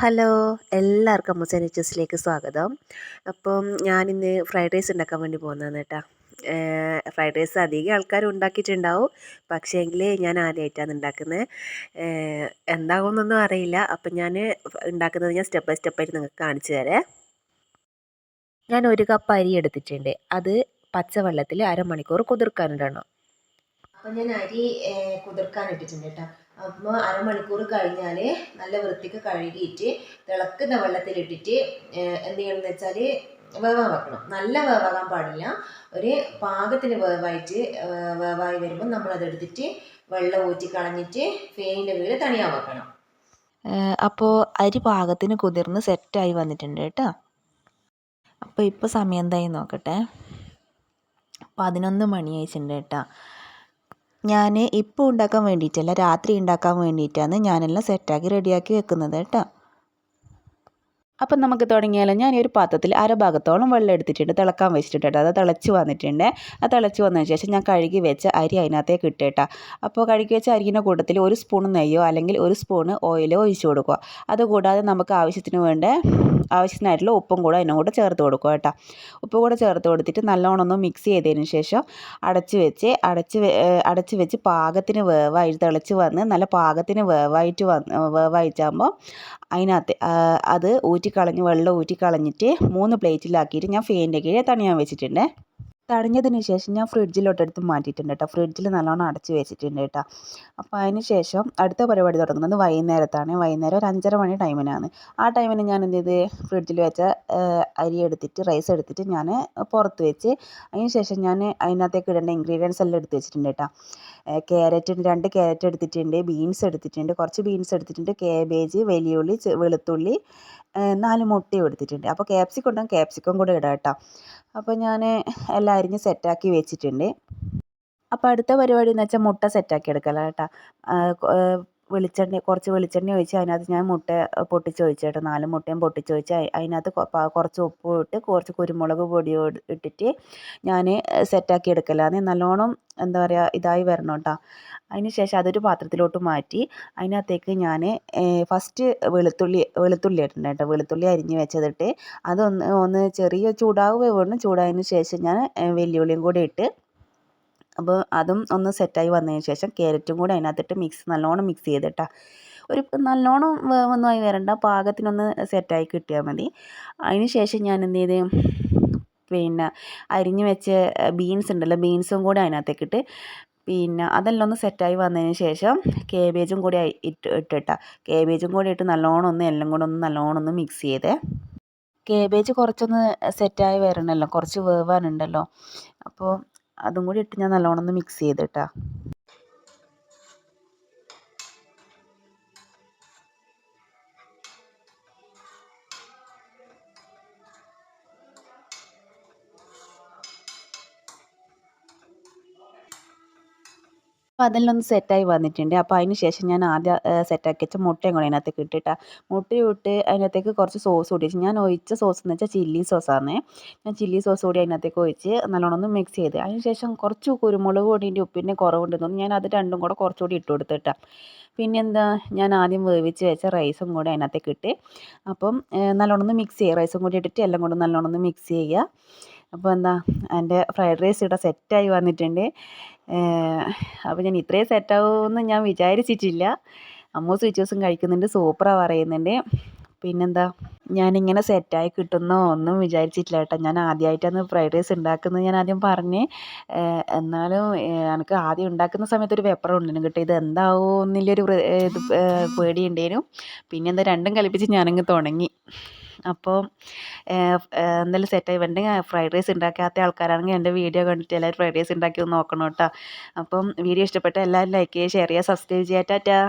Hello, എല്ലാവർക്കും അമ്മൂസ് നെച്ചൂസിലേക്ക് സ്വാഗതം. അപ്പം ഞാനിന്ന് ഫ്രൈഡ് റൈസ് ഉണ്ടാക്കാൻ വേണ്ടി പോകുന്നതാണ് കേട്ടോ. ഫ്രൈഡ് റൈസ് അധികം ആൾക്കാരും ഉണ്ടാക്കിയിട്ടുണ്ടാവും, പക്ഷേങ്കിൽ ഞാൻ ആദ്യമായിട്ടാണ് ഉണ്ടാക്കുന്നത്. എന്താകുമെന്നൊന്നും അറിയില്ല. അപ്പം ഞാൻ ഉണ്ടാക്കുന്നത് ഞാൻ സ്റ്റെപ്പ് ബൈ സ്റ്റെപ്പായിട്ട് നിങ്ങൾക്ക് കാണിച്ചു തരാം. ഞാൻ 1 കപ്പ് അരി എടുത്തിട്ടുണ്ട്. അത് പച്ചവെള്ളത്തിൽ അരമണിക്കൂർ കുതിർക്കാനിടണം. അപ്പം ഞാൻ അരി കുതിർക്കാൻ ഇട്ടിട്ടുണ്ട് കേട്ടോ. അപ്പോൾ അരമണിക്കൂർ കഴിഞ്ഞാൽ നല്ല വൃത്തിക്ക് കഴുകിയിട്ട് തിളക്കുന്ന വെള്ളത്തിലിട്ടിട്ട് എന്ത് ചെയ്യണമെന്ന് വെച്ചാൽ വേവാൻ വെക്കണം. നല്ല വേവാകാൻ പാടില്ല, ഒരു പാകത്തിന് വേവായി വരുമ്പോൾ നമ്മളതെടുത്തിട്ട് വെള്ളം ഊറ്റി കളഞ്ഞിട്ട് ഫാനിൻ്റെ കീഴിൽ തണിയാൻ വെക്കണം. അപ്പോൾ അരി പാകത്തിന് കുതിർന്ന് സെറ്റായി വന്നിട്ടുണ്ട് കേട്ടോ. അപ്പോൾ ഇപ്പോൾ സമയം എന്തായി നോക്കട്ടെ. 11 മണി ആയിട്ടുണ്ട് കേട്ടോ. ഞാൻ ഇപ്പോൾ ഉണ്ടാക്കാൻ വേണ്ടിയിട്ടല്ല, രാത്രി ഉണ്ടാക്കാൻ വേണ്ടിയിട്ടാണ് ഞാനെല്ലാം സെറ്റാക്കി റെഡിയാക്കി വെക്കുന്നത് കേട്ടോ. അപ്പം നമുക്ക് തുടങ്ങിയാലോ. ഞാൻ ഒരു പാത്രത്തിൽ അരഭാഗത്തോളം വെള്ളം എടുത്തിട്ടുണ്ട്, തിളക്കാൻ വെച്ചിട്ടുണ്ട്. അത് തിളച്ച് വന്നിട്ടുണ്ട്. അത് തിളച്ച് വന്നതിന് ശേഷം ഞാൻ കഴുകി വെച്ച അരി അതിനകത്തേക്ക് ഇട്ടേട്ടാ. അപ്പോൾ കഴുകി വെച്ച അരിയുടെ കൂട്ടത്തിൽ 1 സ്പൂൺ നെയ്യോ അല്ലെങ്കിൽ 1 സ്പൂൺ ഓയിലോ ഒഴിച്ച് കൊടുക്കുക. അതുകൂടാതെ നമുക്ക് ആവശ്യത്തിനായിട്ടുള്ള ഉപ്പും കൂടെ അതിനും കൂടെ ചേർത്ത് കൊടുക്കുക കേട്ടോ. ഉപ്പ് കൂടെ ചേർത്ത് കൊടുത്തിട്ട് നല്ലോണം ഒന്ന് മിക്സ് ചെയ്തതിന് ശേഷം അടച്ച് വെച്ച് പാകത്തിന് വേവായി തിളച്ച് വന്ന് നല്ല പാകത്തിന് വേവായിട്ടാകുമ്പോൾ അതിനകത്ത് അത് വെള്ളം ഊറ്റിക്കളഞ്ഞിട്ട് 3 പ്ലേറ്റിലാക്കിയിട്ട് ഞാൻ ഫാനിൻ്റെ കീഴെ തണിയാൻ വെച്ചിട്ടുണ്ട്. തണിഞ്ഞതിന് ശേഷം ഞാൻ ഫ്രിഡ്ജിലോട്ടെടുത്ത് മാറ്റിയിട്ടുണ്ട് കേട്ടോ. ഫ്രിഡ്ജിൽ നല്ലോണം അടച്ച് വെച്ചിട്ടുണ്ട് കേട്ടോ. അപ്പോൾ അതിന് ശേഷം അടുത്ത പരിപാടി തുടങ്ങുന്നത് വൈകുന്നേരത്താണ്. വൈകുന്നേരം ഒരു 5:30 മണി ടൈമിനാണ്. ആ ടൈമിന് ഞാൻ എന്ത് ചെയ്ത് ഫ്രിഡ്ജിൽ വെച്ച റൈസ് എടുത്തിട്ട് ഞാൻ പുറത്ത് വെച്ച് അതിന് ശേഷം ഞാൻ അതിനകത്തേക്ക് ഇടേണ്ട ഇൻഗ്രീഡിയൻസ് എല്ലാം എടുത്ത് വെച്ചിട്ടുണ്ട് കേട്ടോ. 2 ക്യാരറ്റ് എടുത്തിട്ടുണ്ട്, ബീൻസ് എടുത്തിട്ടുണ്ട്, കുറച്ച് ബീൻസ് എടുത്തിട്ടുണ്ട്, കാബേജ്, വലിയ ഉള്ളി, വെളുത്തുള്ളി, 4 മുട്ടയും എടുത്തിട്ടുണ്ട്. അപ്പോൾ ക്യാപ്സിക്കം കൂടെ ഇടാം കേട്ടോ. അപ്പോൾ ഞാൻ എല്ലാം അരിഞ്ഞ് സെറ്റാക്കി വെച്ചിട്ടുണ്ട്. അപ്പോൾ അടുത്ത പരിപാടി എന്ന് വെച്ചാൽ മുട്ട സെറ്റാക്കി എടുക്കലാണ് കേട്ടോ. കുറച്ച് വെളിച്ചെണ്ണ ഒഴിച്ച് അതിനകത്ത് ഞാൻ മുട്ട പൊട്ടിച്ചൊഴിച്ച് കേട്ടോ. 4 മുട്ടയും പൊട്ടിച്ചൊഴിച്ച് അതിനകത്ത് കുറച്ച് ഉപ്പും ഇട്ട് കുറച്ച് കുരുമുളക് പൊടിയും ഇട്ടിട്ട് ഞാൻ സെറ്റാക്കി എടുക്കലാണ്. നല്ലോണം എന്താ പറയുക ഇതായി വരണം കേട്ടോ. അതിന് ശേഷം അതൊരു പാത്രത്തിലോട്ട് മാറ്റി അതിനകത്തേക്ക് ഞാൻ ഫസ്റ്റ് വെളുത്തുള്ളി ഇട്ടിട്ടുണ്ട് കേട്ടോ. വെളുത്തുള്ളി അരിഞ്ഞ് വെച്ചതിട്ട് അതൊന്ന് ചെറിയ ചൂടായതിന് ശേഷം ഞാൻ വെല്ലുള്ളിയും കൂടി ഇട്ട് അപ്പോൾ അതും ഒന്ന് സെറ്റായി വന്നതിന് ശേഷം ക്യാരറ്റും കൂടി അതിനകത്തിട്ട് നല്ലോണം മിക്സ് ചെയ്തിട്ടാ. നല്ലോണം വേവൊന്നും ആയി വരണ്ട, പാകത്തിനൊന്ന് സെറ്റായി കിട്ടിയാൽ മതി. അതിന് ശേഷം ഞാൻ എന്ത് ചെയ്ത് അരിഞ്ഞ് വെച്ച ബീൻസ് ഉണ്ടല്ലോ, ബീൻസും കൂടി അതിനകത്തേക്കിട്ട് അതെല്ലാം ഒന്ന് സെറ്റായി വന്നതിന് ശേഷം കേബേജും കൂടി ഇട്ടിട്ടാ. കേബേജും കൂടി ഇട്ട് എല്ലാം കൂടെ നല്ലോണം ഒന്ന് മിക്സ് ചെയ്തേ. കേബേജ് കുറച്ചൊന്ന് സെറ്റായി വരണമല്ലോ, കുറച്ച് വേവാനുണ്ടല്ലോ. അപ്പോൾ അതും കൂടി ഇട്ട് ഞാൻ നല്ലോണം ഒന്ന് മിക്സ് ചെയ്തിട്ടാ. അപ്പോൾ അതെല്ലാം ഒന്ന് സെറ്റായി വന്നിട്ടുണ്ട്. അപ്പോൾ അതിന് ശേഷം ഞാൻ ആദ്യം സെറ്റാക്കി വെച്ച മുട്ടയും കൂടെ അതിനകത്തേക്ക് ഇട്ടിട്ടാ. മുട്ടയും ഇട്ട് അതിനകത്തേക്ക് കുറച്ച് സോസ് കൂടി ഞാൻ ഒഴിച്ച സോസ് എന്ന് വെച്ചാൽ ചില്ലി സോസാണ്. ഞാൻ ചില്ലി സോസ് കൂടി അതിനകത്തേക്ക് ഒഴിച്ച് നല്ലോണം ഒന്ന് മിക്സ് ചെയ്ത് അതിന് ശേഷം കുറച്ച് കുരുമുളക് പൊടിൻ്റെ ഉപ്പിൻ്റെ കുറവുണ്ടെന്ന് തോന്നുന്നു, ഞാൻ അത് രണ്ടും കൂടെ കുറച്ചുകൂടി ഇട്ട് കൊടുത്തിട്ടാ. പിന്നെന്താ, ഞാൻ ആദ്യം വേവിച്ച് വെച്ച റൈസും കൂടി അതിനകത്തേക്ക് ഇട്ട് അപ്പം നല്ലോണം ഒന്ന് മിക്സ് ചെയ്യുക. റൈസും കൂടി ഇട്ടിട്ട് എല്ലാം കൂടെ നല്ലോണം ഒന്ന് മിക്സ് ചെയ്യുക. അപ്പോൾ എന്താ, എൻ്റെ ഫ്രൈഡ് റൈസ് ഇവിടെ സെറ്റായി വന്നിട്ടുണ്ട്. അപ്പോൾ ഞാൻ ഇത്രയും സെറ്റാവുമെന്ന് ഞാൻ വിചാരിച്ചിട്ടില്ല. അമ്മൂസ് വിച്ചൂസും കഴിക്കുന്നുണ്ട്, സൂപ്പറാണ് പറയുന്നുണ്ട്. പിന്നെന്താ, ഞാനിങ്ങനെ സെറ്റായി കിട്ടുന്നോ ഒന്നും വിചാരിച്ചിട്ടില്ല കേട്ടോ. ഞാൻ ആദ്യമായിട്ടാണ് ഫ്രൈഡ് റൈസ് ഉണ്ടാക്കുന്നത്, ഞാൻ ആദ്യം പറഞ്ഞ്. എന്നാലും എനിക്ക് ആദ്യം ഉണ്ടാക്കുന്ന സമയത്ത് ഒരു വെപ്രം ഉണ്ടായിരുന്നു കേട്ടോ. ഇത് എന്താവും എന്നുള്ളൊരു പേടിയുണ്ടേനും. പിന്നെന്താ, രണ്ടും കൽപ്പിച്ച് ഞാനങ്ങ് തുടങ്ങി. അപ്പോൾ എന്തായാലും സെറ്റായി വരണ്ടെങ്കിൽ ഫ്രൈഡ് റൈസ് ഉണ്ടാക്കാത്ത ആൾക്കാരാണെങ്കിൽ എൻ്റെ വീഡിയോ കണ്ടിട്ട് എല്ലാവരും ഫ്രൈഡ് റൈസ് ഉണ്ടാക്കി നോക്കണം കേട്ടോ. അപ്പം വീഡിയോ ഇഷ്ടപ്പെട്ട എല്ലാവരും ലൈക്ക് ചെയ്യുക, ഷെയർ ചെയ്യുക, സബ്സ്ക്രൈബ് ചെയ്യുക. ടാറ്റാ.